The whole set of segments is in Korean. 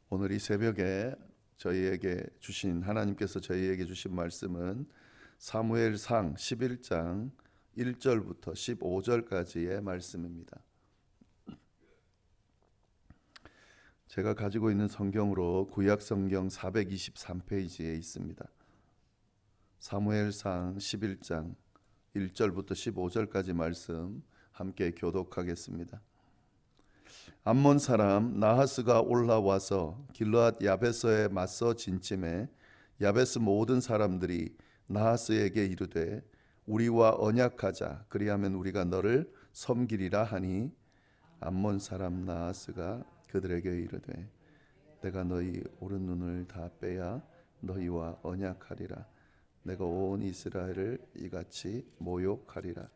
오늘 이 새벽에 하나님께서 저희에게 주신 말씀은 사무엘상 11장 1절부터 15절까지의 말씀입니다. 제가 가지고 있는 성경으로 구약 성경 423페이지에 있습니다. 사무엘상 11장 1절부터 15절까지 말씀 함께 교독하겠습니다. 암몬 사람 나하스가 올라와서 길르앗 야베스에 맞서 진침해 야베스 모든 사람들이 나하스에게 이르되 우리와 언약하자 그리하면 우리가 너를 섬기리라 하니 암몬 사람 나하스가 그들에게 이르되 내가 너희 오른 눈을 다 빼야 너희와 언약하리라. 내가 온 이스라엘을 이같이 모욕하리라.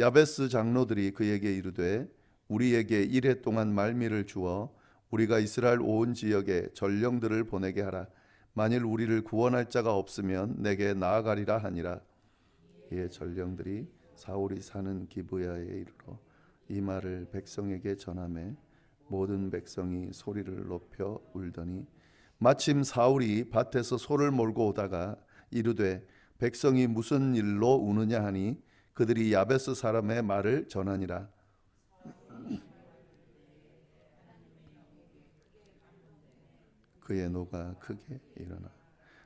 야베스 장로들이 그에게 이르되 우리에게 이레 동안 말미를 주어 우리가 이스라엘 온 지역에 전령들을 보내게 하라. 만일 우리를 구원할 자가 없으면 내게 나아가리라 하니라. 이에 전령들이 사울이 사는 기브야에 이르러 이 말을 백성에게 전하매 모든 백성이 소리를 높여 울더니 마침 사울이 밭에서 소를 몰고 오다가 이르되 백성이 무슨 일로 우느냐 하니 그들이 야베스 사람의 말을 전하니라. 그의 노가 크게 일어나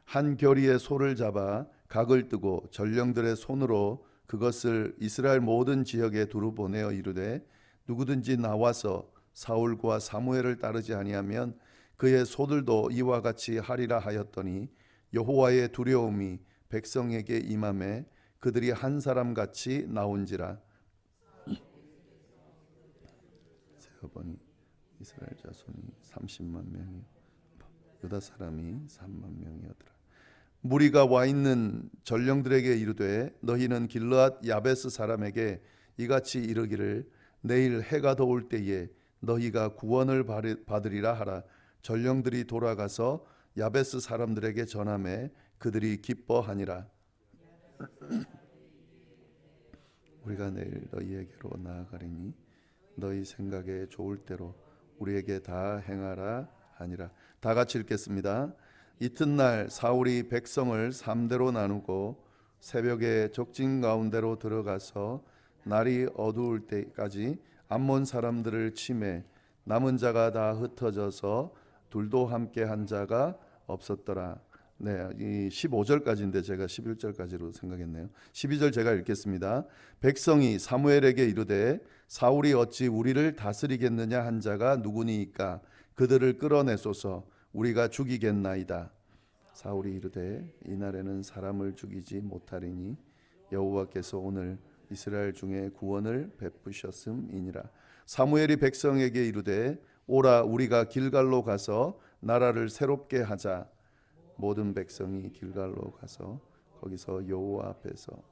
한 겨리의 소를 잡아 각을 뜨고 전령들의 손으로 그것을 이스라엘 모든 지역에 두루 보내어 이르되 누구든지 나와서 사울과 사무엘을 따르지 아니하면 그의 소들도 이와 같이 하리라 하였더니 여호와의 두려움이 백성에게 임하매 그들이 한 사람 같이 나온지라. 세어보니 이스라엘 자손이 30만 명이 유다 사람이 3만 명이었더라. 무리가 와 있는 전령들에게 이르되 너희는 길르앗 야베스 사람에게 이같이 이르기를 내일 해가 더울 때에 너희가 구원을 받으리라 하라. 전령들이 돌아가서 야베스 사람들에게 전하매 그들이 기뻐하니라. 우리가 내일 너희에게로 나아가리니 너희 생각에 좋을 대로 우리에게 다 행하라 하니라. 다 같이 읽겠습니다. 이튿날 사울이 백성을 3대로 나누고 새벽에 적진 가운데로 들어가서 날이 어두울 때까지 암몬 사람들을 치매 남은 자가 다 흩어져서 둘도 함께 한 자가 없었더라. 네, 이 15절까지인데 제가 11절까지로 생각했네요. 12절 제가 읽겠습니다. 백성이 사무엘에게 이르되 사울이 어찌 우리를 다스리겠느냐 한 자가 누구니이까 그들을 끌어내소서 우리가 죽이겠나이다. 사울이 이르되 이날에는 사람을 죽이지 못하리니 여호와께서 오늘 이스라엘 중에 구원을 베푸셨음이니라. 사무엘이 백성에게 이르되 오라 우리가 길갈로 가서 나라를 새롭게 하자. 모든 백성이 길갈로 가서 거기서 여호와 앞에서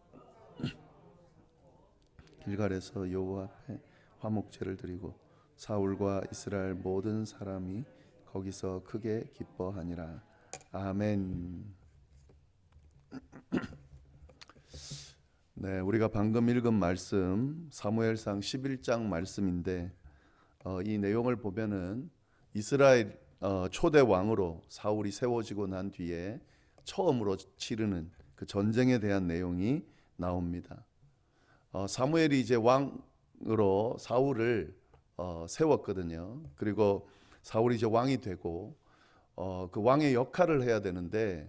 길갈에서 여호와 앞에 화목제를 드리고 사울과 이스라엘 모든 사람이 거기서 크게 기뻐하니라. 아멘. 네, 우리가 방금 읽은 말씀 사무엘상 11장 말씀인데 이 내용을 보면은 이스라엘 초대 왕으로 사울이 세워지고 난 뒤에 처음으로 치르는 그 전쟁에 대한 내용이 나옵니다. 사무엘이 이제 왕으로 사울을 세웠거든요. 그리고 사울이 이제 왕이 되고 그 왕의 역할을 해야 되는데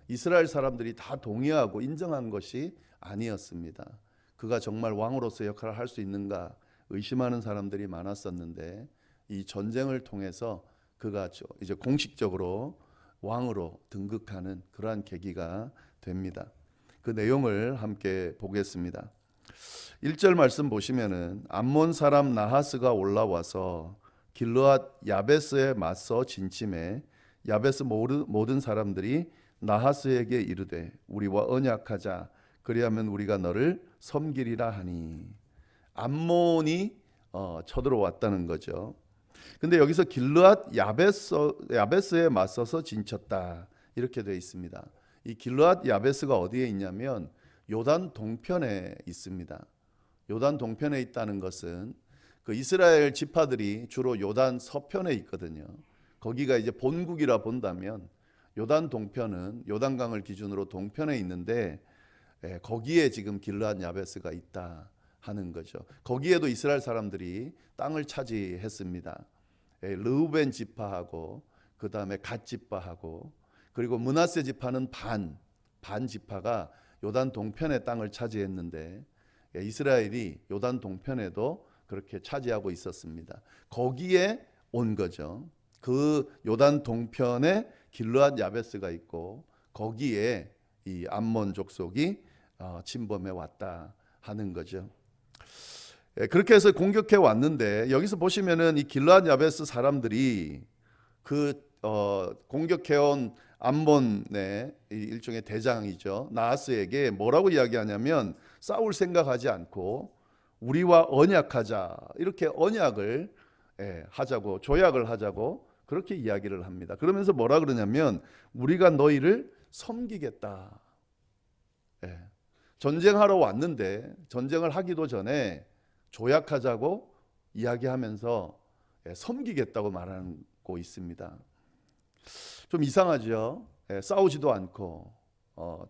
이스라엘 사람들이 다 동의하고 인정한 것이 아니었습니다. 그가 정말 왕으로서 역할을 할 수 있는가 의심하는 사람들이 많았었는데 이 전쟁을 통해서 그가 이제 공식적으로 왕으로 등극하는 그러한 계기가 됩니다. 그 내용을 함께 보겠습니다. 1절 말씀 보시면은 암몬 사람 나하스가 올라와서 길르앗 야베스에 맞서 진침해 야베스 모든 사람들이 나하스에게 이르되 우리와 언약하자 그리하면 우리가 너를 섬기리라 하니 암몬이 쳐들어왔다는 거죠. 근데 여기서 길르앗 야베스에 맞서서 진쳤다 이렇게 되어 있습니다. 이 길르앗 야베스가 어디에 있냐면 요단 동편에 있습니다. 요단 동편에 있다는 것은 그 이스라엘 지파들이 주로 요단 서편에 있거든요. 거기가 이제 본국이라 본다면 요단 동편은 요단강을 기준으로 동편에 있는데 거기에 지금 길르앗 야베스가 있다 하는 거죠. 거기에도 이스라엘 사람들이 땅을 차지했습니다. 르우벤 지파하고 그 다음에 갓 지파하고 그리고 므낫세 지파는 반 지파가 요단 동편의 땅을 차지했는데 이스라엘이 요단 동편에도 그렇게 차지하고 있었습니다. 거기에 온 거죠. 그 요단 동편에 길르앗 야베스가 있고 거기에 이 암몬 족속이 침범해 왔다 하는 거죠. 그렇게 해서 공격해 왔는데 여기서 보시면은 이 길르앗 야베스 사람들이 그 공격해온 암몬의 일종의 대장이죠. 나하스에게 뭐라고 이야기하냐면 싸울 생각하지 않고 우리와 언약하자 이렇게 언약을 하자고 조약을 하자고 그렇게 이야기를 합니다. 그러면서 뭐라 그러냐면 우리가 너희를 섬기겠다. 전쟁하러 왔는데 전쟁을 하기도 전에 조약하자고 이야기하면서 섬기겠다고 말하고 있습니다. 좀 이상하죠. 싸우지도 않고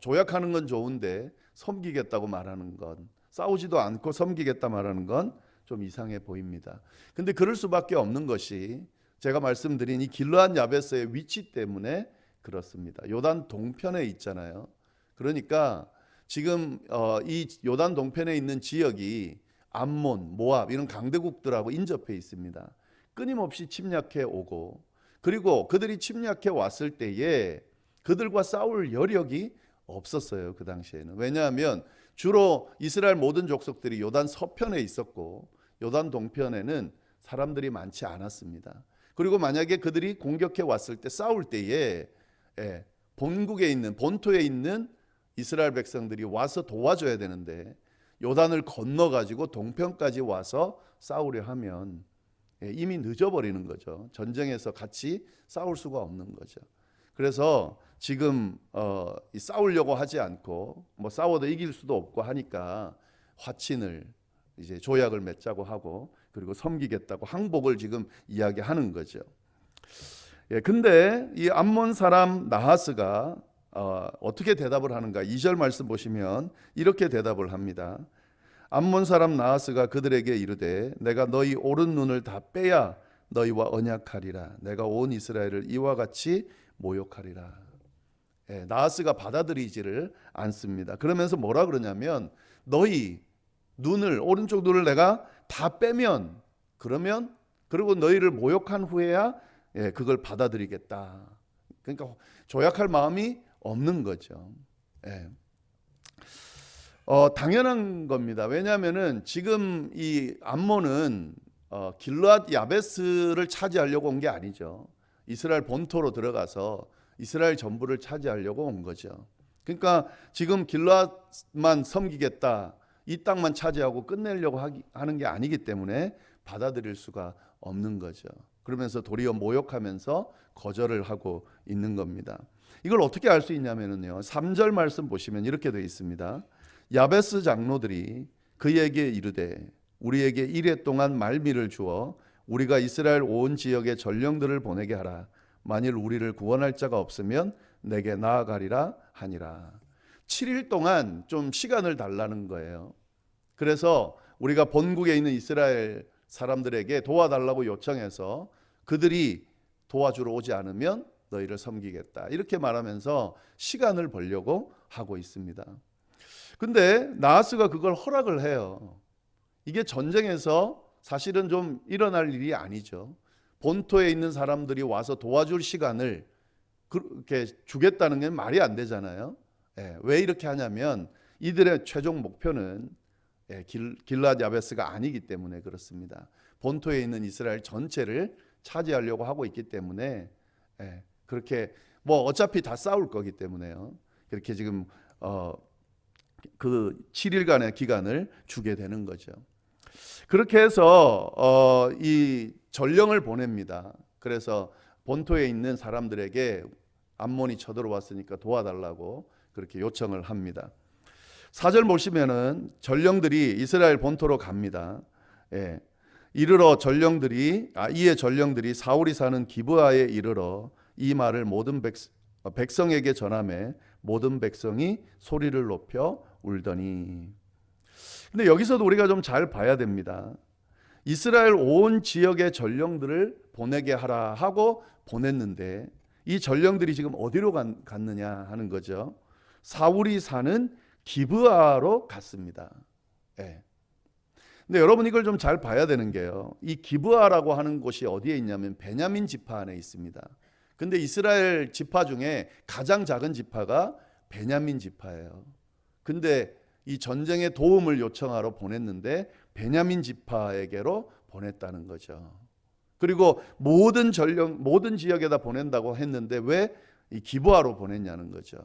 조약하는 건 좋은데 섬기겠다고 말하는 건 싸우지도 않고 섬기겠다 말하는 건 좀 이상해 보입니다. 근데 그럴 수밖에 없는 것이 제가 말씀드린 이 길르앗 야베스의 위치 때문에 그렇습니다. 요단 동편에 있잖아요. 그러니까 지금 이 요단 동편에 있는 지역이 암몬, 모압 이런 강대국들하고 인접해 있습니다. 끊임없이 침략해 오고 그리고 그들이 침략해 왔을 때에 그들과 싸울 여력이 없었어요. 그 당시에는. 왜냐하면 주로 이스라엘 모든 족속들이 요단 서편에 있었고 요단 동편에는 사람들이 많지 않았습니다. 그리고 만약에 그들이 공격해 왔을 때 싸울 때에 본국에 있는 본토에 있는 이스라엘 백성들이 와서 도와줘야 되는데 요단을 건너 가지고 동편까지 와서 싸우려 하면 이미 늦어버리는 거죠. 전쟁에서 같이 싸울 수가 없는 거죠. 그래서 지금 싸우려고 하지 않고 뭐 싸워도 이길 수도 없고 하니까 화친을 이제 조약을 맺자고 하고 그리고 섬기겠다고 항복을 지금 이야기하는 거죠. 근데 이 암몬 사람 나하스가 어떻게 대답을 하는가? 2절 말씀 보시면 이렇게 대답을 합니다. 암몬 사람 나하스가 그들에게 이르되 내가 너희 오른 눈을 다 빼야 너희와 언약하리라. 내가 온 이스라엘을 이와 같이 모욕하리라. 나하스가 받아들이지를 않습니다. 그러면서 뭐라 그러냐면 너희 눈을 오른쪽 눈을 내가 다 빼면 그러면 그리고 너희를 모욕한 후에야 그걸 받아들이겠다. 그러니까 조약할 마음이 없는 거죠. 당연한 겁니다. 왜냐하면은 지금 이 암몬은 길르앗 야베스를 차지하려고 온 게 아니죠. 이스라엘 본토로 들어가서 이스라엘 전부를 차지하려고 온 거죠. 그러니까 지금 길르앗만 섬기겠다, 이 땅만 차지하고 끝내려고 하는 게 아니기 때문에 받아들일 수가 없는 거죠. 그러면서 도리어 모욕하면서 거절을 하고 있는 겁니다. 이걸 어떻게 알 수 있냐면요. 3절 말씀 보시면 이렇게 되어 있습니다. 야베스 장로들이 그에게 이르되 우리에게 이레 동안 말미를 주어 우리가 이스라엘 온 지역에 전령들을 보내게 하라. 만일 우리를 구원할 자가 없으면 내게 나아가리라 하니라. 7일 동안 좀 시간을 달라는 거예요. 그래서 우리가 본국에 있는 이스라엘 사람들에게 도와달라고 요청해서 그들이 도와주러 오지 않으면 너희를 섬기겠다. 이렇게 말하면서 시간을 벌려고 하고 있습니다. 근데 나하스가 그걸 허락을 해요. 이게 전쟁에서 사실은 좀 일어날 일이 아니죠. 본토에 있는 사람들이 와서 도와줄 시간을 그렇게 주겠다는 게 말이 안 되잖아요. 왜 이렇게 하냐면 이들의 최종 목표는 길르앗 야베스가 아니기 때문에 그렇습니다. 본토에 있는 이스라엘 전체를 차지하려고 하고 있기 때문에 그렇게 뭐 어차피 다 싸울 거기 때문에요. 그렇게 지금 그 7일간의 기간을 주게 되는 거죠. 그렇게 해서 이 전령을 보냅니다. 그래서 본토에 있는 사람들에게 암몬이 쳐들어왔으니까 도와달라고 그렇게 요청을 합니다. 4절 보시면은 전령들이 이스라엘 본토로 갑니다. 이르러 이에 전령들이 사울이 사는 기브아에 이르러 이 말을 모든 백성에게 전하매 모든 백성이 소리를 높여 울더니. 근데 여기서도 우리가 좀 잘 봐야 됩니다. 이스라엘 온 지역의 전령들을 보내게 하라 하고 보냈는데 이 전령들이 지금 어디로 갔느냐 하는 거죠. 사울이 사는 기브아로 갔습니다. 예. 근데 여러분 이걸 좀 잘 봐야 되는 게요. 이 기브아라고 하는 곳이 어디에 있냐면 베냐민 지파 안에 있습니다. 근데 이스라엘 지파 중에 가장 작은 지파가 베냐민 지파예요. 근데 이 전쟁에 도움을 요청하러 보냈는데 베냐민 지파에게로 보냈다는 거죠. 그리고 모든 지역에다 보낸다고 했는데 왜 이 기브아로 보냈냐는 거죠.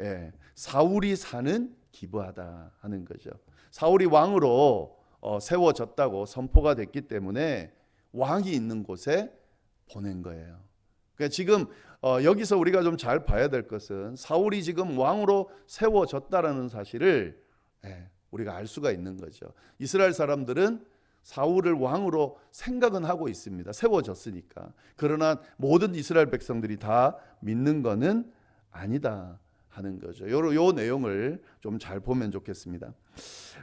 예, 사울이 사는 기브아다 하는 거죠. 사울이 왕으로 세워졌다고 선포가 됐기 때문에 왕이 있는 곳에 보낸 거예요. 그러니까 지금 여기서 우리가 좀 잘 봐야 될 것은 사울이 지금 왕으로 세워졌다라는 사실을 우리가 알 수가 있는 거죠. 이스라엘 사람들은 사울을 왕으로 생각은 하고 있습니다. 세워졌으니까. 그러나 모든 이스라엘 백성들이 다 믿는 것은 아니다 하는 거죠. 요 내용을 좀 잘 보면 좋겠습니다.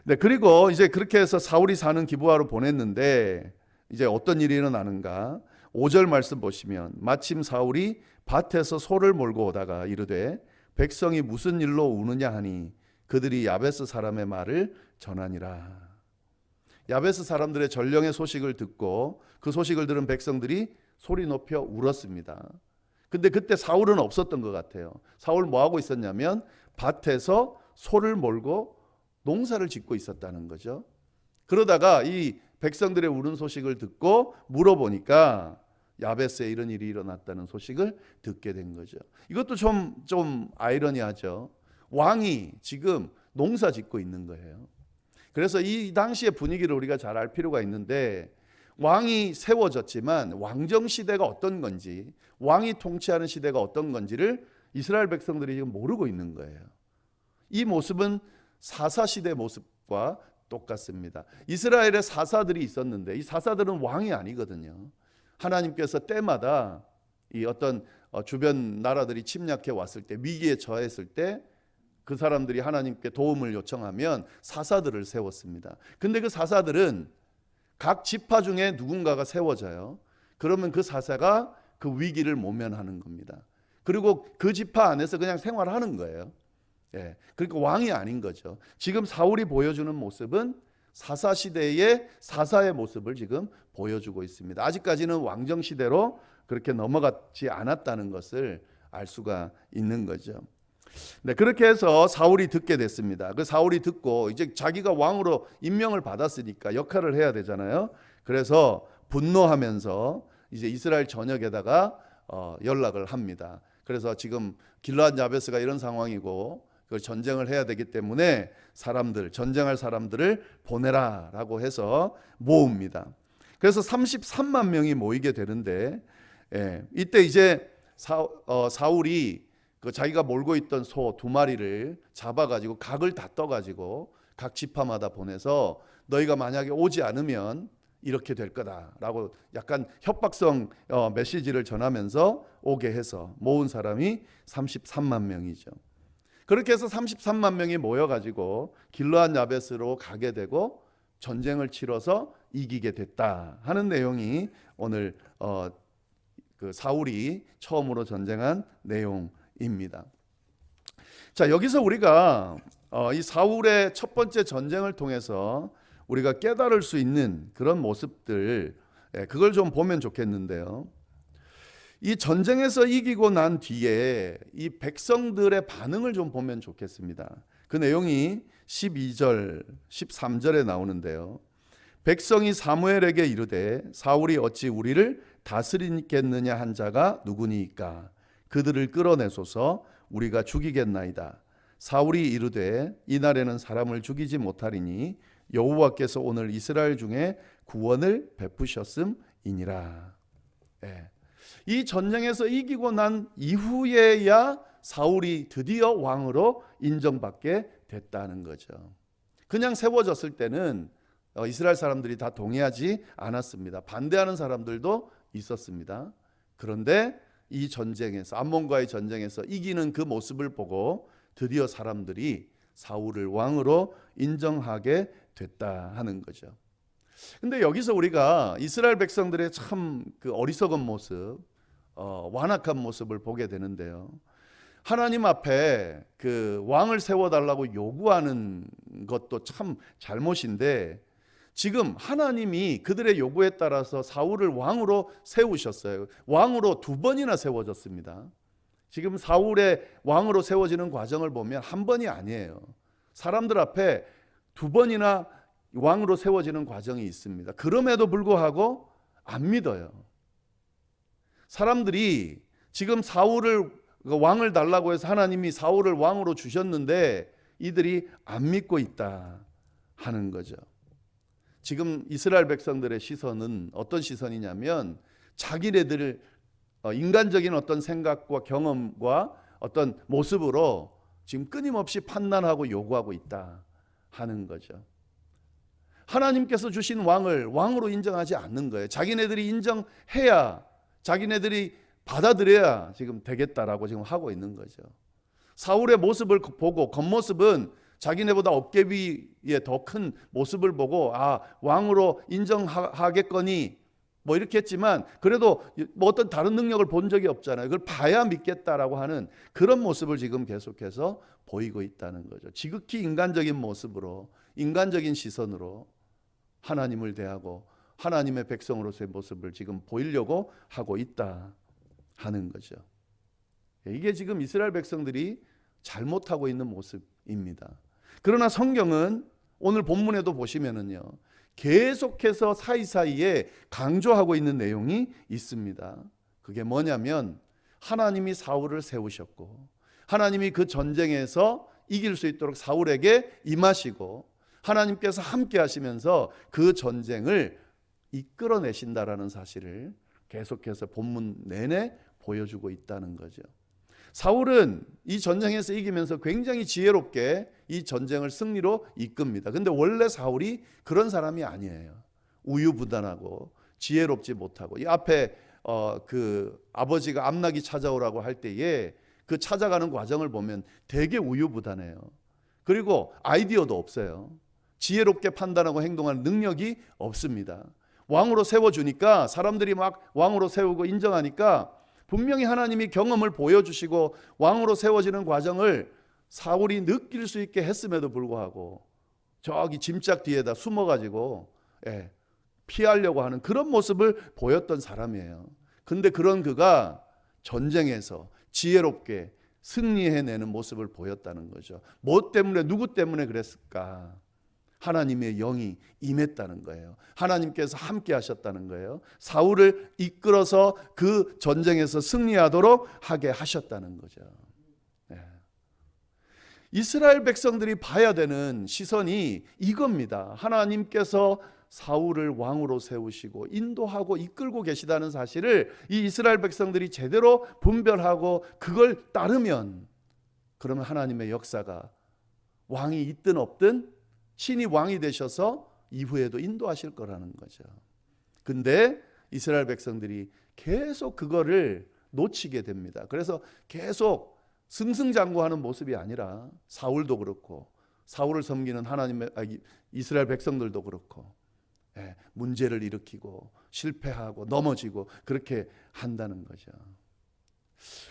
네, 그리고 이제 그렇게 해서 사울이 사는 기브아로 보냈는데 이제 어떤 일이 일어나는가? 5절 말씀 보시면 마침 사울이 밭에서 소를 몰고 오다가 이르되 백성이 무슨 일로 우느냐 하니 그들이 야베스 사람의 말을 전하니라. 야베스 사람들의 전령의 소식을 듣고 그 소식을 들은 백성들이 소리 높여 울었습니다. 근데 그때 사울은 없었던 것 같아요. 사울 뭐 하고 있었냐면 밭에서 소를 몰고 농사를 짓고 있었다는 거죠. 그러다가 이 백성들의 울은 소식을 듣고 물어보니까 야베스에 이런 일이 일어났다는 소식을 듣게 된 거죠. 이것도 좀 아이러니하죠. 왕이 지금 농사 짓고 있는 거예요. 그래서 이 당시의 분위기를 우리가 잘 알 필요가 있는데 왕이 세워졌지만 왕정 시대가 어떤 건지, 왕이 통치하는 시대가 어떤 건지를 이스라엘 백성들이 지금 모르고 있는 거예요. 이 모습은 사사 시대 모습과 똑같습니다. 이스라엘에 사사들이 있었는데 이 사사들은 왕이 아니거든요. 하나님께서 때마다 이 어떤 주변 나라들이 침략해 왔을 때, 위기에 처했을 때 그 사람들이 하나님께 도움을 요청하면 사사들을 세웠습니다. 근데 그 사사들은 각 지파 중에 누군가가 세워져요. 그러면 그 사사가 그 위기를 모면하는 겁니다. 그리고 그 지파 안에서 그냥 생활하는 거예요. 예, 그러니까 왕이 아닌 거죠. 지금 사울이 보여주는 모습은 사사 시대의 사사의 모습을 지금 보여주고 있습니다. 아직까지는 왕정 시대로 그렇게 넘어가지 않았다는 것을 알 수가 있는 거죠. 네, 그렇게 해서 사울이 듣게 됐습니다. 그 사울이 듣고 이제 자기가 왕으로 임명을 받았으니까 역할을 해야 되잖아요. 그래서 분노하면서 이제 이스라엘 전역에다가 연락을 합니다. 그래서 지금 길르앗 야베스가 이런 상황이고 그걸 전쟁을 해야 되기 때문에 전쟁할 사람들을 보내라라고 해서 모읍니다. 그래서 33만 명이 모이게 되는데 이때 이제 사울이 그 자기가 몰고 있던 소 2마리를 잡아가지고 각을 다 떠가지고 각 지파마다 보내서 너희가 만약에 오지 않으면 이렇게 될 거다라고 약간 협박성 메시지를 전하면서 오게 해서 모은 사람이 33만 명이죠. 그렇게 해서 33만 명이 모여가지고 길르앗 야베스로 가게 되고 전쟁을 치러서 이기게 됐다 하는 내용이 오늘 그 사울이 처음으로 전쟁한 내용입니다. 자, 여기서 우리가 이 사울의 첫 번째 전쟁을 통해서 우리가 깨달을 수 있는 그런 모습들, 그걸 좀 보면 좋겠는데요. 이 전쟁에서 이기고 난 뒤에 이 백성들의 반응을 좀 보면 좋겠습니다. 그 내용이 12절, 13절에 나오는데요. 백성이 사무엘에게 이르되 사울이 어찌 우리를 다스리겠느냐 한 자가 누구니까 그들을 끌어내소서 우리가 죽이겠나이다. 사울이 이르되 이날에는 사람을 죽이지 못하리니 여호와께서 오늘 이스라엘 중에 구원을 베푸셨음이니라. 이 전쟁에서 이기고 난 이후에야 사울이 드디어 왕으로 인정받게 됐다는 거죠. 그냥 세워졌을 때는 이스라엘 사람들이 다 동의하지 않았습니다. 반대하는 사람들도 있었습니다. 그런데 이 전쟁에서, 암몬과의 전쟁에서 이기는 그 모습을 보고 드디어 사람들이 사울을 왕으로 인정하게 됐다 하는 거죠. 근데 여기서 우리가 이스라엘 백성들의 참 그 어리석은 모습, 완악한 모습을 보게 되는데요. 하나님 앞에 그 왕을 세워달라고 요구하는 것도 참 잘못인데, 지금 하나님이 그들의 요구에 따라서 사울을 왕으로 세우셨어요. 왕으로 2번이나 세워졌습니다. 지금 사울의 왕으로 세워지는 과정을 보면 한 번이 아니에요. 사람들 앞에 2번이나 왕으로 세워지는 과정이 있습니다. 그럼에도 불구하고 안 믿어요. 사람들이 지금 사울을 왕을 달라고 해서 하나님이 사울을 왕으로 주셨는데 이들이 안 믿고 있다 하는 거죠. 지금 이스라엘 백성들의 시선은 어떤 시선이냐면 자기네들 인간적인 어떤 생각과 경험과 어떤 모습으로 지금 끊임없이 판단하고 요구하고 있다 하는 거죠. 하나님께서 주신 왕을 왕으로 인정하지 않는 거예요. 자기네들이 인정해야, 자기네들이 받아들여야 지금 되겠다라고 지금 하고 있는 거죠. 사울의 모습을 보고, 겉모습은 자기네보다 어깨 위에 더 큰 모습을 보고 왕으로 인정하겠거니 뭐 이렇게 했지만 그래도 뭐 어떤 다른 능력을 본 적이 없잖아요. 그걸 봐야 믿겠다라고 하는 그런 모습을 지금 계속해서 보이고 있다는 거죠. 지극히 인간적인 모습으로, 인간적인 시선으로 하나님을 대하고 하나님의 백성으로서의 모습을 지금 보이려고 하고 있다 하는 거죠. 이게 지금 이스라엘 백성들이 잘못하고 있는 모습입니다. 그러나 성경은 오늘 본문에도 보시면은요, 계속해서 사이사이에 강조하고 있는 내용이 있습니다. 그게 뭐냐면 하나님이 사울을 세우셨고 하나님이 그 전쟁에서 이길 수 있도록 사울에게 임하시고 하나님께서 함께 하시면서 그 전쟁을 이끌어내신다라는 사실을 계속해서 본문 내내 보여주고 있다는 거죠. 사울은 이 전쟁에서 이기면서 굉장히 지혜롭게 이 전쟁을 승리로 이끕니다. 근데 원래 사울이 그런 사람이 아니에요. 우유부단하고 지혜롭지 못하고, 이 앞에 그 아버지가 암낙이 찾아오라고 할 때에 그 찾아가는 과정을 보면 되게 우유부단해요. 그리고 아이디어도 없어요. 지혜롭게 판단하고 행동하는 능력이 없습니다. 왕으로 세워주니까 사람들이 막 왕으로 세우고 인정하니까 분명히 하나님이 경험을 보여주시고 왕으로 세워지는 과정을 사울이 느낄 수 있게 했음에도 불구하고 저기 짐짝 뒤에다 숨어가지고 피하려고 하는 그런 모습을 보였던 사람이에요. 근데 그런 그가 전쟁에서 지혜롭게 승리해내는 모습을 보였다는 거죠. 뭐 때문에, 누구 때문에 그랬을까? 하나님의 영이 임했다는 거예요. 하나님께서 함께 하셨다는 거예요. 사울을 이끌어서 그 전쟁에서 승리하도록 하게 하셨다는 거죠. 이스라엘 백성들이 봐야 되는 시선이 이겁니다. 하나님께서 사울을 왕으로 세우시고 인도하고 이끌고 계시다는 사실을 이 이스라엘 백성들이 제대로 분별하고 그걸 따르면, 그러면 하나님의 역사가 왕이 있든 없든 신이 왕이 되셔서 이후에도 인도하실 거라는 거죠. 근데 이스라엘 백성들이 계속 그거를 놓치게 됩니다. 그래서 계속 승승장구하는 모습이 아니라 사울도 그렇고 사울을 섬기는 하나님의 이스라엘 백성들도 그렇고 문제를 일으키고 실패하고 넘어지고 그렇게 한다는 거죠.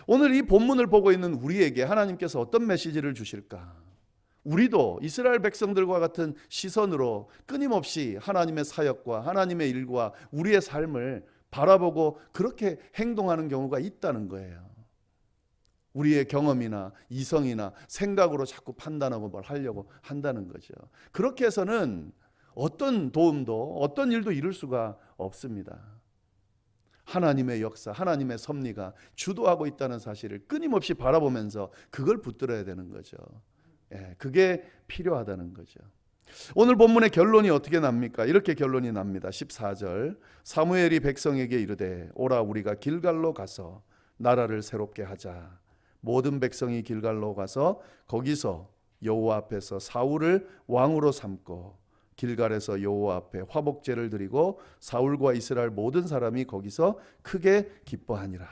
오늘 이 본문을 보고 있는 우리에게 하나님께서 어떤 메시지를 주실까? 우리도 이스라엘 백성들과 같은 시선으로 끊임없이 하나님의 사역과 하나님의 일과 우리의 삶을 바라보고 그렇게 행동하는 경우가 있다는 거예요. 우리의 경험이나 이성이나 생각으로 자꾸 판단하고 뭘 하려고 한다는 거죠. 그렇게 해서는 어떤 도움도 어떤 일도 이룰 수가 없습니다. 하나님의 역사, 하나님의 섭리가 주도하고 있다는 사실을 끊임없이 바라보면서 그걸 붙들어야 되는 거죠. 그게 필요하다는 거죠. 오늘 본문의 결론이 어떻게 납니까? 이렇게 결론이 납니다. 14절, 사무엘이 백성에게 이르되 오라 우리가 길갈로 가서 나라를 새롭게 하자. 모든 백성이 길갈로 가서 거기서 여호와 앞에서 사울을 왕으로 삼고 길갈에서 여호와 앞에 화목제를 드리고 사울과 이스라엘 모든 사람이 거기서 크게 기뻐하니라.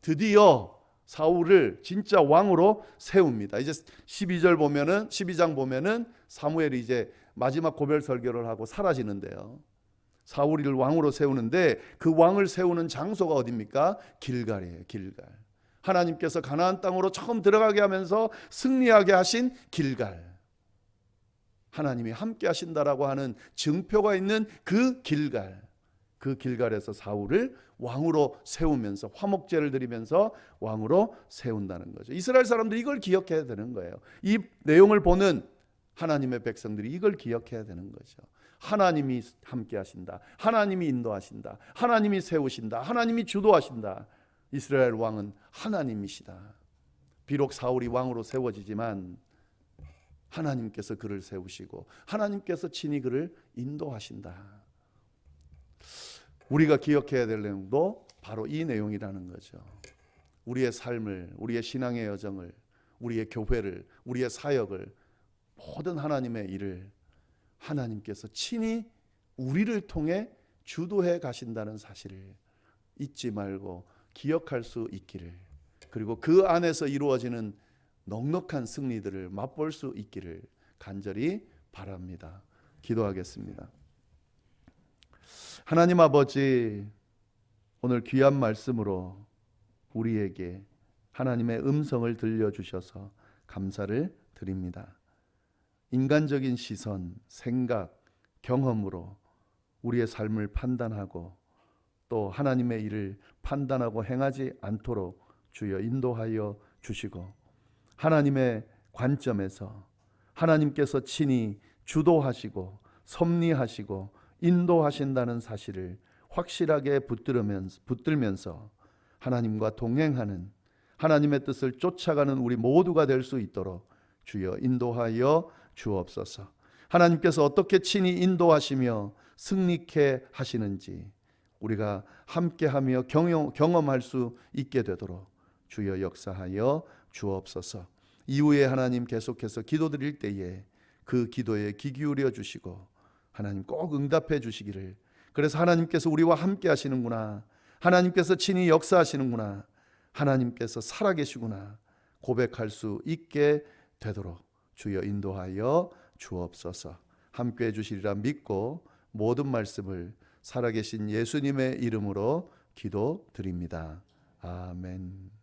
드디어 사울을 진짜 왕으로 세웁니다. 이제 12장 보면은 사무엘이 이제 마지막 고별 설교를 하고 사라지는데요. 사울이를 왕으로 세우는데 그 왕을 세우는 장소가 어디입니까? 길갈이에요. 길갈. 하나님께서 가나안 땅으로 처음 들어가게 하면서 승리하게 하신 길갈. 하나님이 함께 하신다라고 하는 증표가 있는 그 길갈. 그 길갈에서 사울을 왕으로 세우면서 화목제를 드리면서 왕으로 세운다는 거죠. 이스라엘 사람들이 이걸 기억해야 되는 거예요. 이 내용을 보는 하나님의 백성들이 이걸 기억해야 되는 거죠. 하나님이 함께 하신다. 하나님이 인도하신다. 하나님이 세우신다. 하나님이 주도하신다. 이스라엘 왕은 하나님이시다. 비록 사울이 왕으로 세워지지만 하나님께서 그를 세우시고 하나님께서 친히 그를 인도하신다. 우리가 기억해야 될 내용도 바로 이 내용이라는 거죠. 우리의 삶을, 우리의 신앙의 여정을, 우리의 교회를, 우리의 사역을, 모든 하나님의 일을 하나님께서 친히 우리를 통해 주도해 가신다는 사실을 잊지 말고 기억할 수 있기를, 그리고 그 안에서 이루어지는 넉넉한 승리들을 맛볼 수 있기를 간절히 바랍니다. 기도하겠습니다. 하나님 아버지, 오늘 귀한 말씀으로 우리에게 하나님의 음성을 들려주셔서 감사를 드립니다. 인간적인 시선, 생각, 경험으로 우리의 삶을 판단하고 또 하나님의 일을 판단하고 행하지 않도록 주여 인도하여 주시고, 하나님의 관점에서 하나님께서 친히 주도하시고 섭리하시고 인도하신다는 사실을 확실하게 붙들면서 하나님과 동행하는, 하나님의 뜻을 쫓아가는 우리 모두가 될 수 있도록 주여 인도하여 주옵소서. 하나님께서 어떻게 친히 인도하시며 승리케 하시는지 우리가 함께하며 경험할 수 있게 되도록 주여 역사하여 주옵소서. 이후에 하나님 계속해서 기도드릴 때에 그 기도에 귀 기울여 주시고 하나님 꼭 응답해 주시기를, 그래서 하나님께서 우리와 함께 하시는구나, 하나님께서 친히 역사하시는구나, 하나님께서 살아계시구나 고백할 수 있게 되도록 주여 인도하여 주옵소서. 함께 해 주시리라 믿고 모든 말씀을 살아계신 예수님의 이름으로 기도드립니다. 아멘.